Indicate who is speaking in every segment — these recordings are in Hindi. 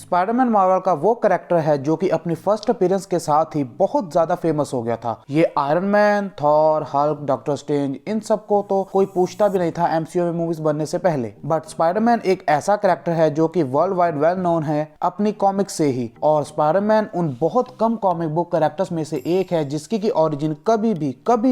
Speaker 1: स्पाइडरमैन मार्वल का वो कैरेक्टर है जो कि अपनी फर्स्ट अपीयरेंस के साथ ही बहुत ज्यादा फेमस हो गया था। ये Iron Man, Thor, Hulk, Doctor Strange, इन सबको तो कोई पूछता भी नहीं था एमसीयू में मूवीज बनने से पहले। बट स्पाइडरमैन एक ऐसा कैरेक्टर है जो कि वर्ल्ड वाइड वेल नोन है अपनी कॉमिक्स से ही, और स्पाइडरमैन उन बहुत कम कॉमिक बुक कैरेक्टर्स में से एक है जिसकी की ओरिजिन कभी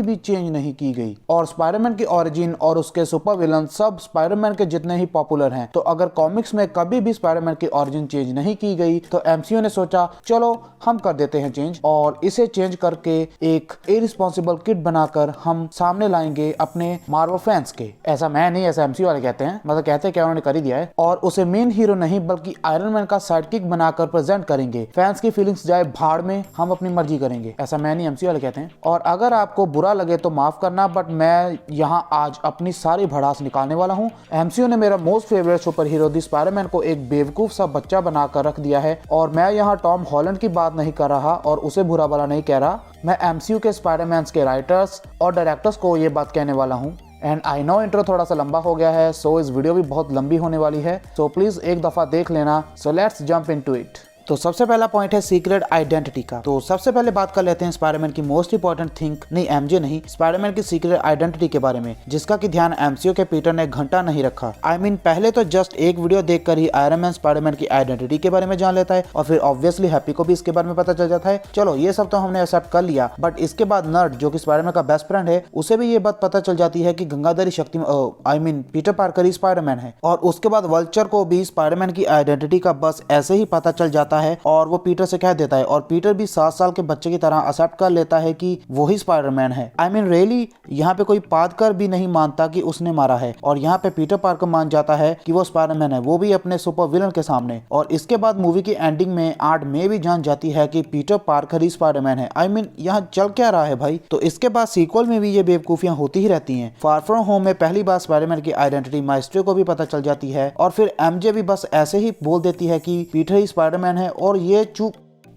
Speaker 1: भी चेंज नहीं की गई। और स्पाइडरमैन की ओरिजिन और उसके सुपर विलन सब स्पाइडरमैन के जितने ही पॉपुलर हैं। तो अगर कॉमिक्स में कभी भी स्पाइडरमैन की ओरिजिन चेंज नहीं की गई तो एमसीयू ने सोचा चलो हम कर देते हैं चेंज, और इसे चेंज करके एक इररिस्पांसिबल किड बनाकर हम सामने लाएंगे अपने मार्वल फैंस के। ऐसा मैं नहीं, ऐसा एमसीयू वाले कहते हैं, मतलब कहते हैं क्या उन्होंने कर ही दिया है। और उसे मेन हीरो नहीं बल्कि आयरन मैन का साइडकिक बनाकर प्रेजेंट करेंगे। फैंस की फीलिंग्स जाए भाड़ में, हम अपनी मर्जी करेंगे। ऐसा मैं नहीं, एमसीयू वाले कहते हैं। और अगर आपको बुरा लगे तो माफ करना, बट मैं यहाँ आज अपनी सारी भड़ास निकालने वाला हूँ। एमसीयू ने मेरा मोस्ट फेवरेट सुपर हीरो दी स्पाइडरमैन को एक बेवकूफ सा बच्चा बनाकर रख दिया है। और मैं यहाँ टॉम हॉलैंड की बात नहीं कर रहा और उसे बुरा भला नहीं कह रहा, मैं एमसीयू के स्पाइडरमैन के राइटर्स और डायरेक्टर्स को ये बात कहने वाला हूँ। एंड आई नो इंट्रो थोड़ा सा लंबा हो गया है, सो इस वीडियो भी बहुत लंबी होने वाली है, सो प्लीज एक दफा देख लेना। So let's jump into it. तो सबसे पहला पॉइंट है सीक्रेट आइडेंटिटी का। तो सबसे पहले बात कर लेते हैं स्पाइडरमैन की मोस्ट इंपॉर्टेंट थिंग, नहीं एमजे नहीं, स्पाइडरमैन की सीक्रेट आइडेंटिटी के बारे में, जिसका कि ध्यान एमसीयू के पीटर ने घंटा नहीं रखा। आई मीन पहले तो जस्ट एक वीडियो देखकर ही आयरन मैन स्पाइडरमैन की आइडेंटिटी के बारे में जान लेता है और फिर ऑब्वियसली हैप्पी को भी इसके बारे में पता चल जाता है। चलो ये सब तो हमने एक्सेप्ट कर लिया, बट इसके बाद नर्ड जो कि स्पाइडरमैन का बेस्ट फ्रेंड है, उसे भी ये बात पता चल जाती है कि गंगाधरी शक्ति I mean Peter Parker he Spiderman है। और उसके बाद वल्चर को भी स्पाइडरमैन की आइडेंटिटी का बस ऐसे ही पता चल जाता है और वो पीटर से कह देता है, और पीटर भी 7 साल के बच्चे की तरह एक्सेप्ट कर लेता है कि वो ही स्पाइडरमैन है। आई मीन रियली यहाँ पे कोई पादकर भी नहीं मानता कि उसने मारा है, और यहाँ पे पीटर पार्कर मान जाता है कि वो स्पाइडरमैन है, वो भी अपने सुपर विलन के सामने। और इसके बाद मूवी की एंडिंग में आर्ट में भी जान जाती है कि पीटर पार्कर ही स्पाइडरमैन है। आई मीन यहाँ चल क्या रहा है भाई। तो इसके बाद सीक्वल में भी ये बेवकूफियां होती ही रहती हैं। फार फ्रॉम होम में पहली बार स्पाइडरमैन की आइडेंटिटी माइस्ट्रो को भी पता चल जाती है, और फिर एमजे भी बस ऐसे ही बोल देती है कि पीटर ही स्पाइडरमैन है, और ये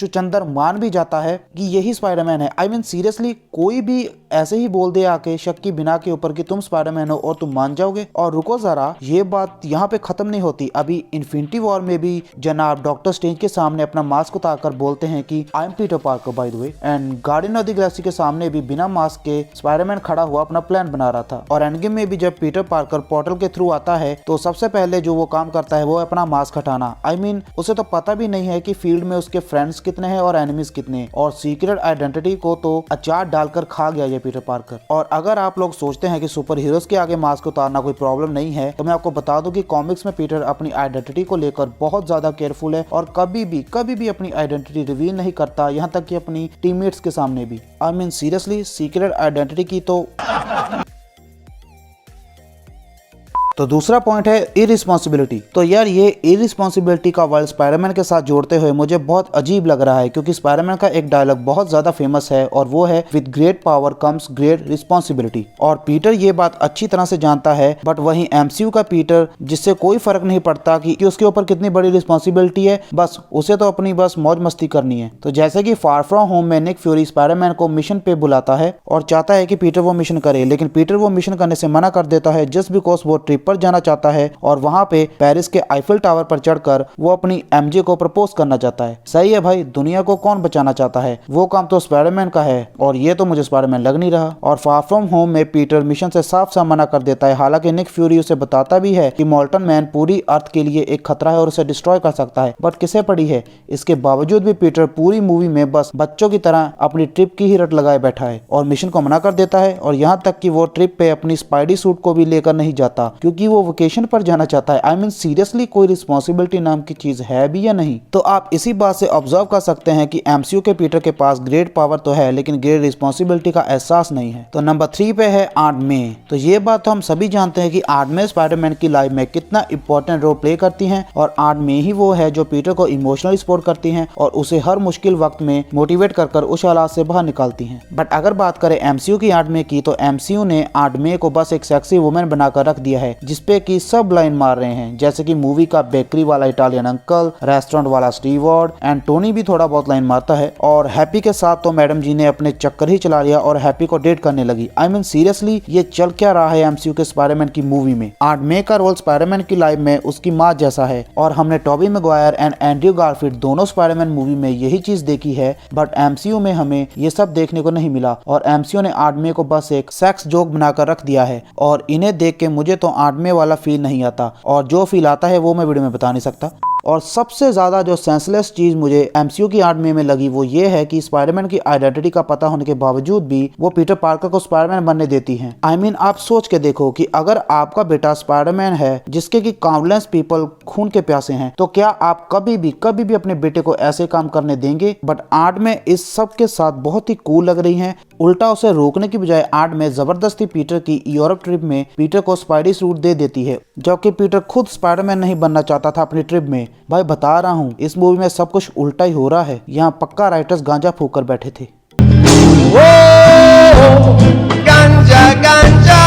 Speaker 1: चुचंदर मान भी जाता है कि यही स्पाइडरमैन है। आई मीन सीरियसली कोई भी ऐसे ही बोल दे आके शक की बिना के ऊपर कि तुम स्पाइडरमैन हो और तुम मान जाओगे। और रुको जरा, ये बात यहाँ पे खत्म नहीं होती। अभी इन्फिनिटी वॉर में भी जनाब डॉक्टर स्ट्रेंज के सामने अपना मास्क उतारकर बोलते हैं कि I am Peter Parker by the way. And guardian of the Galaxy के सामने भी बिना मास्क के स्पाइडरमैन खड़ा हुआ अपना प्लान बना रहा था। और एंडगेम में भी जब पीटर पार्कर पोर्टल के थ्रू आता है तो सबसे पहले जो वो काम करता है वो अपना मास्क हटाना। आई मीन उसे तो पता भी नहीं है कि फील्ड में उसके फ्रेंड्स कितने हैं और एनिमीज कितने, और सीक्रेट आइडेंटिटी को तो अचार डालकर खा गया ये पीटर पार्कर। और अगर आप लोग सोचते हैं कि सुपर हीरोज के आगे मास्क उतारना कोई प्रॉब्लम नहीं है, तो मैं आपको बता दूं कि कॉमिक्स में पीटर अपनी आइडेंटिटी को लेकर बहुत ज्यादा केयरफुल है और कभी भी अपनी आइडेंटिटी रिवील नहीं करता, यहाँ तक कि अपनी टीममेट्स के सामने भी। I mean seriously secret identity की तो दूसरा पॉइंट है इररिस्पांसिबिलिटी। तो यार ये इररिस्पांसिबिलिटी का वर्ड स्पाइडरमैन के साथ जोड़ते हुए मुझे बहुत अजीब लग रहा है, क्योंकि स्पाइडरमैन का एक डायलॉग बहुत ज्यादा फेमस है और वो है with great power comes great responsibility. और पीटर ये बात अच्छी तरह से जानता है, बट वहीं एमसीयू का पीटर, जिससे कोई फर्क नहीं पड़ता कि उसके ऊपर कितनी बड़ी रिस्पांसिबिलिटी है, बस उसे तो अपनी बस मौज मस्ती करनी है। तो जैसे कि फार फ्रॉम होम में निक फ्यूरी स्पाइडरमैन को मिशन पे बुलाता है और चाहता है कि पीटर वो मिशन करे, लेकिन पीटर वो मिशन करने से मना कर देता है जस्ट बिकॉज वो ट्रिप पर जाना चाहता है और वहां पे पेरिस के आईफिल टावर पर चढ़कर वो अपनी एमजे को प्रपोज करना चाहता है। सही है भाई, दुनिया को कौन बचाना चाहता है, वो काम तो स्पाइडरमैन का है, और ये तो मुझे स्पाइडरमैन लग नहीं रहा। और फार फ्रॉम होम में पीटर मिशन से साफ साफ मना कर देता है, हालांकि निक फ्यूरी उसे बताता भी है कि मोल्टन मैन पूरी अर्थ के लिए एक खतरा है और उसे डिस्ट्रॉय कर सकता है, बट किसे पड़ी है। इसके बावजूद भी पीटर पूरी मूवी में बस बच्चों की तरह अपनी ट्रिप की ही रट लगाए बैठा है और मिशन को मना कर देता है, और यहाँ तक कि वो ट्रिप पे अपनी स्पाइडी सूट को भी लेकर नहीं जाता क्योंकि वो वेकेशन पर जाना चाहता है। आई मीन सीरियसली कोई रिस्पांसिबिलिटी नाम की चीज है भी या नहीं। तो आप इसी बात से ऑब्जर्व कर सकते हैं कि एमसीयू के पीटर के पास ग्रेट पावर तो है, लेकिन ग्रेट रिस्पांसिबिलिटी का एहसास नहीं है। तो नंबर 3 पे है आंट मे। तो ये बात तो हम सभी जानते हैं कि आंट मे स्पाइडरमैन की लाइफ में कितना इंपॉर्टेंट रोल प्ले करती हैं, और आंट मे ही वो है जो पीटर को इमोशनली सपोर्ट करती हैं और उसे हर मुश्किल वक्त में मोटिवेट कर उस हालात से बाहर निकालती हैं। बट अगर बात करें एमसीयू की आंट मे की, तो एमसीयू ने आंट मे को बस एक सेक्सी वुमेन बनाकर रख दिया है, जिसपे कि सब लाइन मार रहे हैं, जैसे कि मूवी का बेकरी वाला इटालियन अंकल, रेस्टोरेंट वाला स्टीवर्ड एंड टोनी भी थोड़ा बहुत लाइन मारता है। और हैप्पी के साथ तो मैडम जी ने अपने चक्कर ही चला लिया और हैप्पी को डेट करने लगी। आई मीन सीरियसली ये चल क्या रहा है एमसीयू के स्पाइडरमैन की मूवी में। ऑट मे का रोल स्पाइडरमैन की लाइफ में उसकी माँ जैसा है और हमने Tobey Maguire and Andrew Garfield दोनों स्पाइडरमैन मूवी में यही चीज देखी है, बट एमसीयू में हमें ये सब देखने को नहीं मिला और एमसीयू ने ऑट मे को बस एक सेक्स जोक बनाकर रख दिया है और इन्हें देख के मुझे तो ऑट मे वाला फील नहीं आता और जो फील आता है वो मैं वीडियो में बता नहीं सकता। और सबसे ज्यादा जो सेंसलेस चीज मुझे एमसीयू की ऑट मे में लगी वो ये है कि स्पाइडरमैन की आइडेंटिटी का पता होने के बावजूद भी वो पीटर पार्कर को स्पाइडरमैन बनने देती हैं। आई मीन आप सोच के देखो कि अगर आपका बेटा स्पाइडरमैन है जिसके कि काउंटलेस पीपल खून के प्यासे हैं, तो क्या आप कभी भी अपने बेटे को ऐसे काम करने देंगे? बट ऑट मे इस सब के साथ बहुत ही कूल लग रही है। उल्टा उसे रोकने की बजाय ऑट मे जबरदस्ती पीटर की यूरोप ट्रिप में पीटर को स्पाइडी सूट दे देती है, जबकि पीटर खुद स्पाइडरमैन नहीं बनना चाहता था अपनी ट्रिप में। भाई बता रहा हूँ इस मूवी में सब कुछ उल्टा ही हो रहा है। यहाँ पक्का राइटर्स गांजा फूक कर बैठे थे। गांजा गांजा।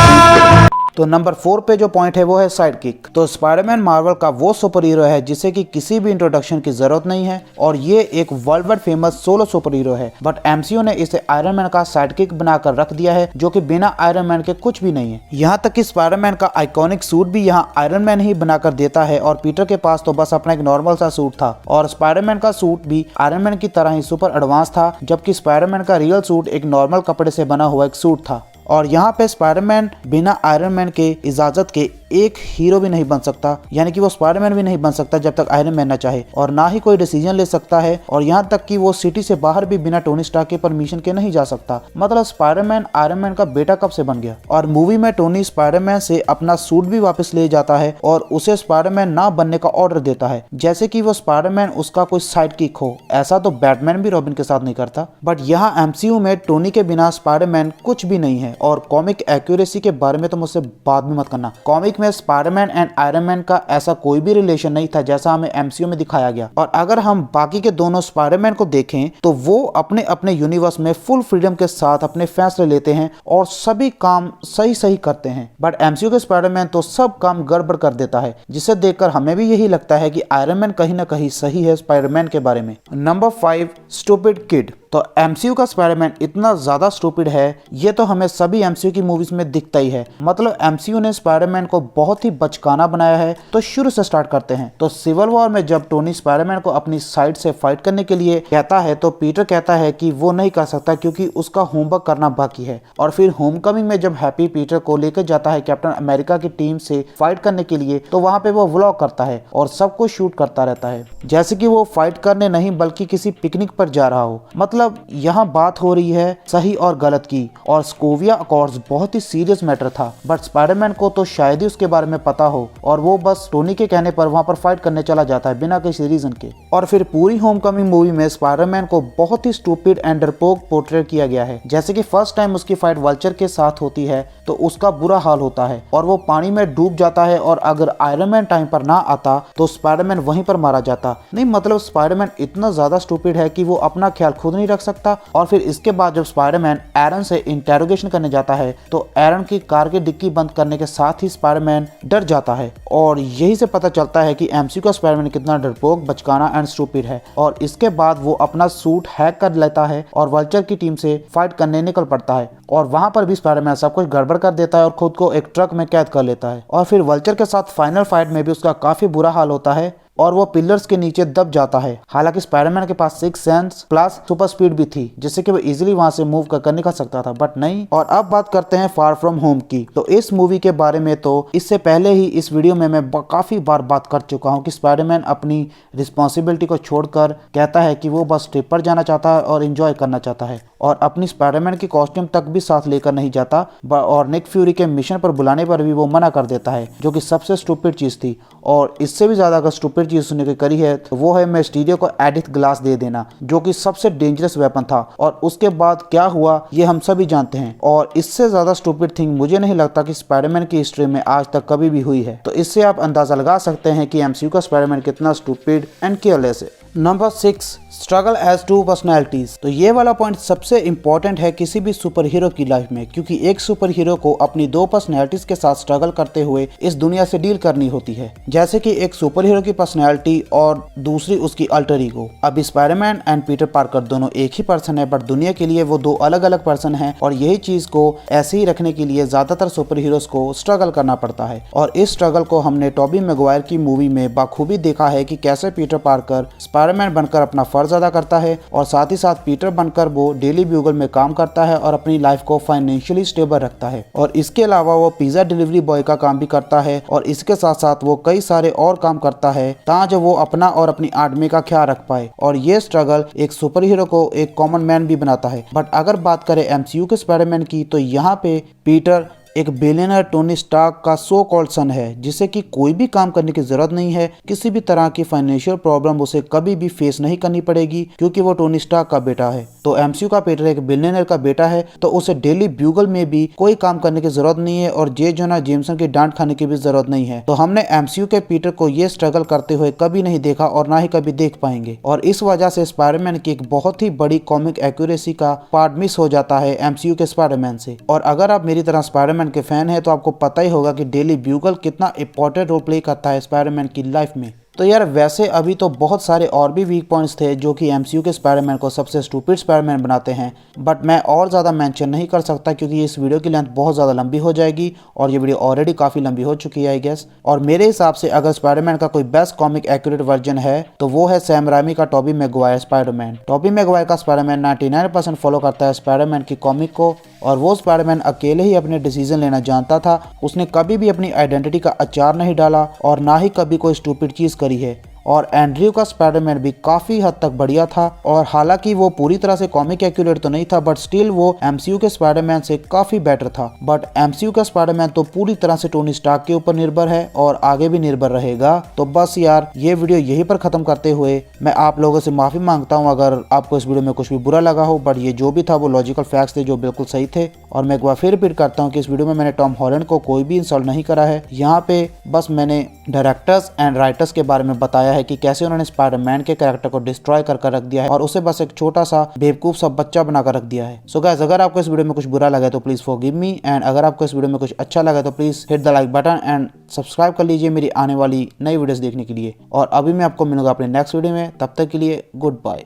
Speaker 1: तो नंबर 4 पे जो पॉइंट है वो है साइड किक। तो स्पाइडरमैन मार्वल का वो सुपर हीरो है जिसे कि किसी भी इंट्रोडक्शन की जरूरत नहीं है और ये एक world wide famous solo super hero है, बट एमसीयू ने इसे आयरन मैन का साइड किक बनाकर रख दिया है जो कि बिना आयरन मैन के कुछ भी नहीं है। यहाँ तक कि स्पाइडरमैन का आइकॉनिक सूट भी यहाँ आयरन मैन ही बनाकर देता है और पीटर के पास तो बस अपना एक नॉर्मल सा सूट था और स्पाइडरमैन का सूट भी आयरन मैन की तरह ही सुपर एडवांस था, जबकि स्पाइडरमैन का रियल सूट एक नॉर्मल कपड़े से बना हुआ एक सूट था। और यहाँ पे स्पाइडरमैन बिना आयरन मैन के इजाजत के एक हीरो भी नहीं बन सकता, यानी कि वो स्पाइडरमैन भी नहीं बन सकता जब तक आयरन मैन ना चाहे, और ना ही कोई डिसीजन ले सकता है, और यहाँ तक कि वो सिटी से बाहर भी बिना टोनी स्टार्क के परमिशन के नहीं जा सकता। मतलब स्पाइडरमैन आयरन मैन का बेटा कब से बन गया। और मूवी में टोनी स्पाइडरमैन से अपना सूट भी वापस ले जाता है और उसे स्पाइडरमैन ना बनने का ऑर्डर देता है, जैसे कि वो स्पाइडरमैन उसका कोई साइड किक हो। ऐसा तो बैटमैन भी रॉबिन के साथ नहीं करता। बट यहाँ एमसीयू में टोनी के बिना स्पाइडरमैन कुछ भी नहीं है। और कॉमिक एक्यूरेसी के बारे में तो मुझसे बात भी मत करना। कॉमिक में स्पाइडरमैन एंड आयरन मैन का ऐसा कोई भी रिलेशन नहीं था जैसा हमें एमसीयू में दिखाया गया। और अगर हम बाकी के दोनों स्पाइडरमैन को देखें तो वो अपने अपने यूनिवर्स में फुल फ्रीडम के साथ अपने फैसले लेते हैं और सभी काम सही सही करते हैं। बट एमसीयू के स्पाइडरमैन तो सब काम गड़बड़ कर देता है, जिसे देखकर हमें भी यही लगता है कि आयरन मैन कहीं ना कहीं सही है स्पाइडरमैन के बारे में। Number 5, stupid kid. तो एमसीयू का स्पाइडरमैन इतना ज्यादा स्टूपिड है, ये तो हमें सभी एमसीयू की मूवीज में दिखता ही है। मतलब एमसीयू ने स्पाइडरमैन को बहुत ही बचकाना बनाया है। तो शुरू से स्टार्ट करते हैं। तो सिविल वॉर में जब टोनी स्पाइडरमैन को अपनी साइड से फाइट करने के लिए कहता है तो पीटर कहता है कि वो नहीं कर सकता क्योंकि उसका होमवर्क करना बाकी है। और फिर होमकमिंग में जब हैप्पी पीटर को लेकर जाता है कैप्टन अमेरिका की टीम से फाइट करने के लिए, तो वहां पे वो व्लॉग करता है और सबको शूट करता रहता है जैसे कि वो फाइट करने नहीं बल्कि किसी पिकनिक पर जा रहा हो। मतलब यहाँ बात हो रही है सही और गलत की। और स्कोविया अकॉर्ड्स बहुत ही सीरियस मैटर था, बट स्पाइडरमैन को तो शायद ही उसके बारे में पता हो और वो बस टोनी के कहने पर वहां पर फाइट करने चला जाता है बिना किसी रीजन के। और फिर पूरी होमकमिंग मूवी में स्पाइडरमैन को बहुत ही स्टूपिड एंड डरपोक पोर्ट्रेट किया गया है। जैसे कि फर्स्ट टाइम उसकी फाइट वल्चर के साथ होती है तो उसका बुरा हाल होता है और वो पानी में डूब जाता है, और अगर आयरन मैन टाइम पर ना आता तो स्पाइडरमैन वहीं पर मारा जाता। नहीं मतलब स्पाइडरमैन इतना ज्यादा स्टूपिड है कि वो अपना ख्याल खुद नहीं रख सकता। और फिर इसके बाद जब स्पाइडरमैन एरन से इंटेरोगेशन करने जाता है तो एरन की कार की डिक्की बंद करने के साथ ही स्पाइडरमैन डर जाता है। और यही से पता चलता है कि एमसीयू का स्पाइडरमैन कितना डरपोक, बचकाना एंड स्टूपिड है। और इसके बाद वो अपना सूट हैक कर लेता है और वल्चर की टीम से फाइट करने निकल पड़ता है, और वहां पर भी स्पाइडरमैन सब कुछ गड़बड़ कर देता है और खुद को एक ट्रक में कैद कर लेता है। और फिर वल्चर के साथ फाइनल फाइट में भी उसका काफी बुरा हाल होता है और वो पिलर्स के नीचे दब जाता है। हालांकि स्पाइडरमैन के पास 6 सेंस प्लस सुपर स्पीड भी थी जिससे कि वो इजीली वहां से मूव कर निकल सकता था, बट नहीं। और अब बात करते हैं फार फ्रॉम होम की। तो इस मूवी के बारे में तो इससे पहले ही इस वीडियो में मैं काफी बार बात कर चुका हूँ कि स्पाइडरमैन अपनी रिस्पॉन्सिबिलिटी को छोड़कर कहता है कि वो बस ट्रिप पर जाना चाहता है और एंजॉय करना चाहता है, और अपनी स्पाइडरमैन की कॉस्ट्यूम तक भी साथ लेकर नहीं जाता। और निक फ्यूरी के मिशन पर बुलाने पर भी वो मना कर देता है, जो कि सबसे स्टूपिड चीज थी। और इससे भी ज्यादा अगर स्टूपिड चीज सुनने की करी है तो वो है मिस्टीरियो को एडिथ ग्लास दे देना, जो कि सबसे डेंजरस वेपन था। और उसके बाद क्या हुआ ये हम सभी जानते हैं। और इससे ज्यादा स्टूपिड थिंग मुझे नहीं लगता कि स्पाइडरमैन की हिस्ट्री में आज तक कभी भी हुई है। तो इससे आप अंदाजा लगा सकते हैं कि एमसीयू का स्पाइडरमैन कितना स्टूपिड एंड केयरलेस है। Number 6, struggle as two personalities. तो ये वाला पॉइंट सबसे इम्पोर्टेंट है किसी भी सुपर हीरो की लाइफ में, क्योंकि एक सुपर हीरो को अपनी 2 पर्सनैलिटीज के साथ स्ट्रगल करते हुए इस दुनिया से डील करनी होती है। जैसे कि एक सुपर हीरो की पर्सनैलिटी और दूसरी उसकी अल्टर ईगो। अब स्पाइडरमैन एंड पीटर पार्कर दोनों एक ही पर्सन है, बट दुनिया के लिए वो 2 अलग अलग पर्सन है, और यही चीज को ऐसे ही रखने के लिए ज्यादातर सुपर हीरोज को स्ट्रगल करना पड़ता है। और इस स्ट्रगल को हमने टोबी मैगवायर की मूवी में बखूबी देखा है कि कैसे पीटर पार्कर स्पाइडरमैन बनकर अपना फर्ज अदा करता है, और साथ ही साथ पीटर बनकर वो डेली ब्यूगल में काम करता है और अपनी लाइफ को फाइनेंशियली स्टेबल रखता है। और इसके अलावा वो पिज्जा डिलीवरी बॉय का काम भी करता है, और इसके साथ साथ वो कई सारे और काम करता है ताकि वो अपना और अपनी आदमी का ख्याल रख पाए। और ये स्ट्रगल एक सुपर हीरो को एक कॉमन मैन भी बनाता है। बट अगर बात करें एमसीयू के स्पाइडरमैन की, तो यहाँ पे पीटर एक बिलियनर टोनी स्टार्क का सो कॉल्ड सन है, जिसे कि कोई भी काम करने की जरूरत नहीं है। किसी भी तरह की फाइनेंशियल प्रॉब्लम उसे कभी भी फेस नहीं करनी पड़ेगी, क्योंकि वो टोनी स्टार्क का बेटा है। तो एमसीयू का पीटर एक बिलियनर का बेटा है, तो उसे डेली ब्यूगल में भी कोई काम करने की जरूरत नहीं है, और जे जोना जेमसन की डांट खाने की भी जरूरत नहीं है। तो हमने एमसीयू के पीटर को ये स्ट्रगल करते हुए कभी नहीं देखा, और ना ही कभी देख पाएंगे। और इस वजह से स्पाइडरमैन की एक बहुत ही बड़ी कॉमिक एक्यूरेसी का पार्ट मिस हो जाता है एमसीयू के स्पाइडरमैन से। और अगर आप मेरी तरह स्पाइडरमैन के फैन है, तो आपको पता ही होगा कि डेली ब्यूगल कितना इंपॉर्टेंट रोल प्ले करता है स्पाइडरमैन की लाइफ में। तो यार वैसे अभी तो बहुत सारे और भी वीक पॉइंट्स थे जो कि एमसीयू के स्पाइडरमैन को सबसे स्टूपिड स्पाइडरमैन बनाते हैं, बट मैं और ज़्यादा मेंशन नहीं कर सकता, क्योंकि इस वीडियो की लेंथ बहुत ज़्यादा लंबी हो जाएगी, और ये वीडियो ऑलरेडी काफ़ी लंबी हो चुकी है आई गेस। और मेरे हिसाब से अगर स्पाइडरमैन का कोई बेस्ट कॉमिक एक्यूरेट वर्जन है, तो वो है सैम राइमी का Tobey Maguire Spiderman. Tobey Maguire का स्पाइडरमैन 99% फॉलो करता है स्पाइडरमैन की कॉमिक को, और वो स्पाइडरमैन अकेले ही अपने डिसीजन लेना जानता था। उसने कभी भी अपनी आइडेंटिटी का अचार नहीं डाला, और ना ही कभी कोई स्टूपिड चीज़ करी है। और एंड्रयू का स्पाइडरमैन भी काफी हद तक बढ़िया था, और हालांकि वो पूरी तरह से कॉमिक एक्यूरेट तो नहीं था, बट स्टिल वो एमसीयू के स्पाइडरमैन से काफी बेटर था। बट एमसीयू का स्पाइडरमैन तो पूरी तरह से टोनी स्टार्क के ऊपर निर्भर है, और आगे भी निर्भर रहेगा। तो बस यार ये वीडियो यहीं पर खत्म करते हुए मैं आप लोगों से माफी मांगता हूँ अगर आपको इस वीडियो में कुछ भी बुरा लगा हो, बट ये जो भी था वो लॉजिकल फैक्ट्स थे जो बिल्कुल सही थे। और मैं एक बार फिर रिपीट करता हूँ कि इस वीडियो में मैंने टॉम हॉलैंड को कोई भी इंसल्ट नहीं करा है। यहाँ पे बस मैंने डायरेक्टर्स एंड राइटर्स के बारे में बताया है कि कैसे उन्होंने स्पाइडरमैन के कैरेक्टर को डिस्ट्रॉय कर रख दिया है, और उसे बस एक छोटा सा बेवकूफ सा बच्चा बनाकर रख दिया है। सो गाइस, अगर आपको इस वीडियो में कुछ बुरा लगा तो प्लीज फॉरगिव मी, एंड अगर आपको इस वीडियो में कुछ अच्छा लगा तो please hit the like button and subscribe कर लीजिए मेरी आने वाली नई वीडियोस देखने के लिए। और अभी मैं आपको मिलूंगा अपने नेक्स्ट वीडियो में, तब तक के लिए गुड बाय।